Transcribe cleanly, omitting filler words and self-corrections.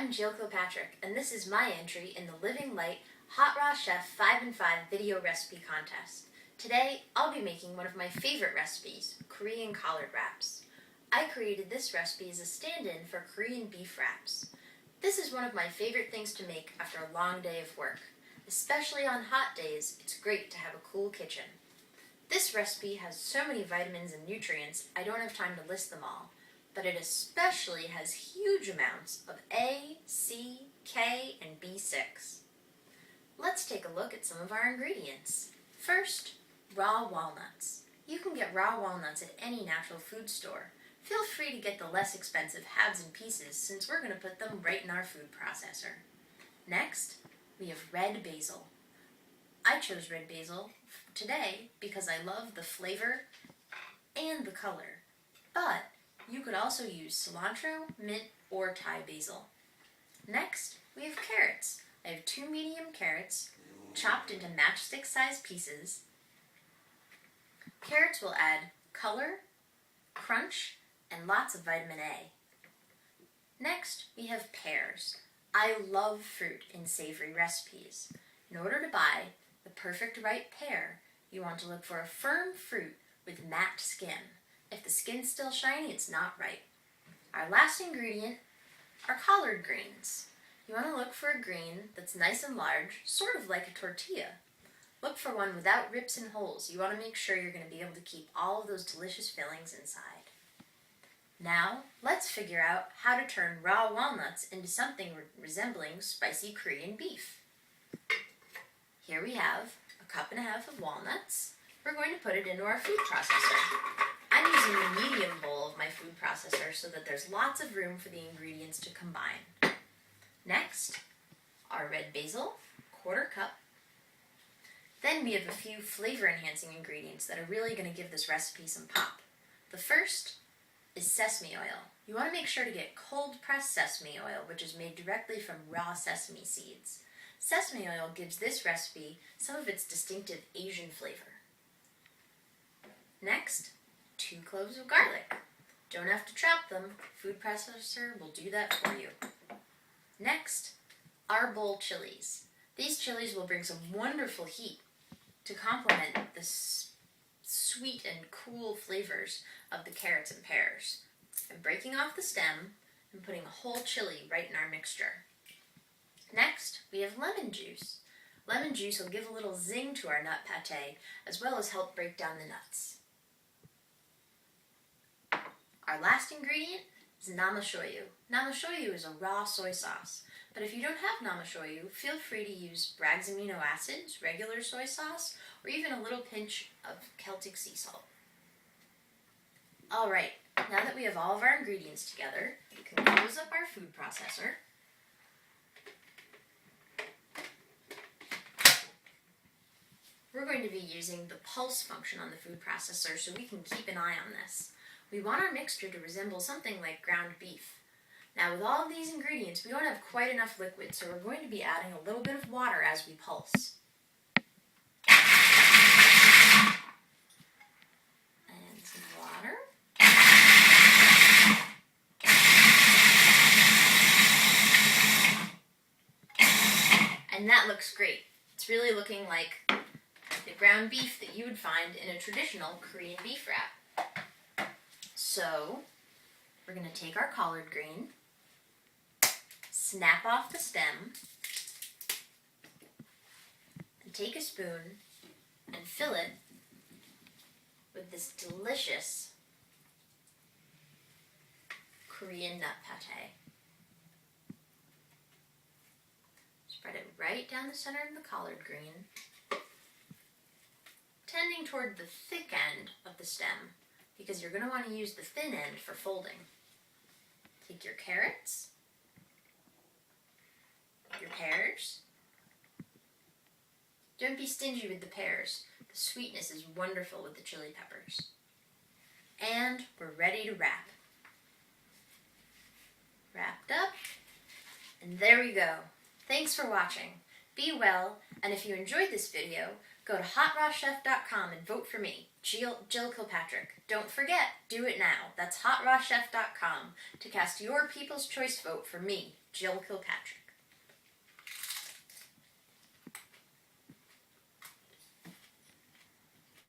I'm Kilpatrick, and this is my entry in the Living Light Hot Raw Chef 5 and 5 video recipe contest. Today, I'll be making one of my favorite recipes, Korean collard wraps. I created this recipe as a stand-in for Korean beef wraps. This is one of my favorite things to make after a long day of work. Especially on hot days, it's great to have a cool kitchen. This recipe has so many vitamins and nutrients, I don't have time to list them all. But it especially has huge amounts of A, C, K, and B6. Let's take a look at some of our ingredients. First, raw walnuts. You can get raw walnuts at any natural food store. Feel free to get the less expensive halves and pieces since we're going to put them right in our food processor. Next, we have red basil. I chose red basil today because I love the flavor and the color, but you could also use cilantro, mint, or Thai basil. Next, we have carrots. I have 2 medium carrots, chopped into matchstick-sized pieces. Carrots will add color, crunch, and lots of vitamin A. Next, we have pears. I love fruit in savory recipes. In order to buy the perfect ripe pear, you want to look for a firm fruit with matte skin. If the skin's still shiny, it's not ripe. Our last ingredient are collard greens. You want to look for a green that's nice and large, sort of like a tortilla. Look for one without rips and holes. You want to make sure you're going to be able to keep all of those delicious fillings inside. Now, let's figure out how to turn raw walnuts into something resembling spicy Korean beef. Here we have a 1.5 cups of walnuts. We're going to put it into our food processor. I'm using the medium bowl of my food processor so that there's lots of room for the ingredients to combine. Next, our red basil, 1/4 cup. Then we have a few flavor-enhancing ingredients that are really going to give this recipe some pop. The first is sesame oil. You want to make sure to get cold-pressed sesame oil, which is made directly from raw sesame seeds. Sesame oil gives this recipe some of its distinctive Asian flavor. Next, 2 cloves of garlic. Don't have to chop them. Food processor will do that for you. Next, our bowl chilies. These chilies will bring some wonderful heat to complement the sweet and cool flavors of the carrots and pears. I'm breaking off the stem and putting a whole chili right in our mixture. Next, we have lemon juice. Lemon juice will give a little zing to our nut pate, as well as help break down the nuts. Our last ingredient is namashoyu. Namashoyu is a raw soy sauce, but if you don't have namashoyu, feel free to use Bragg's amino acids, regular soy sauce, or even a little pinch of Celtic sea salt. Alright, now that we have all of our ingredients together, we can close up our food processor. We're going to be using the pulse function on the food processor so we can keep an eye on this. We want our mixture to resemble something like ground beef. Now with all of these ingredients, we don't have quite enough liquid, so we're going to be adding a little bit of water as we pulse. And some water. And that looks great. It's really looking like the ground beef that you would find in a traditional Korean beef wrap. So, we're going to take our collard green, snap off the stem, and take a spoon and fill it with this delicious Korean nut pate. Spread it right down the center of the collard green, tending toward the thick end of the stem, because you're going to want to use the thin end for folding. Take your carrots, your pears. Don't be stingy with the pears. The sweetness is wonderful with the chili peppers. And we're ready to wrap. Wrapped up, and there we go. Thanks for watching. Be well, and if you enjoyed this video, Go to hotrawchef.com and vote for me, Jill Kilpatrick. Don't forget, do it now. That's hotrawchef.com to cast your People's Choice vote for me, Jill Kilpatrick.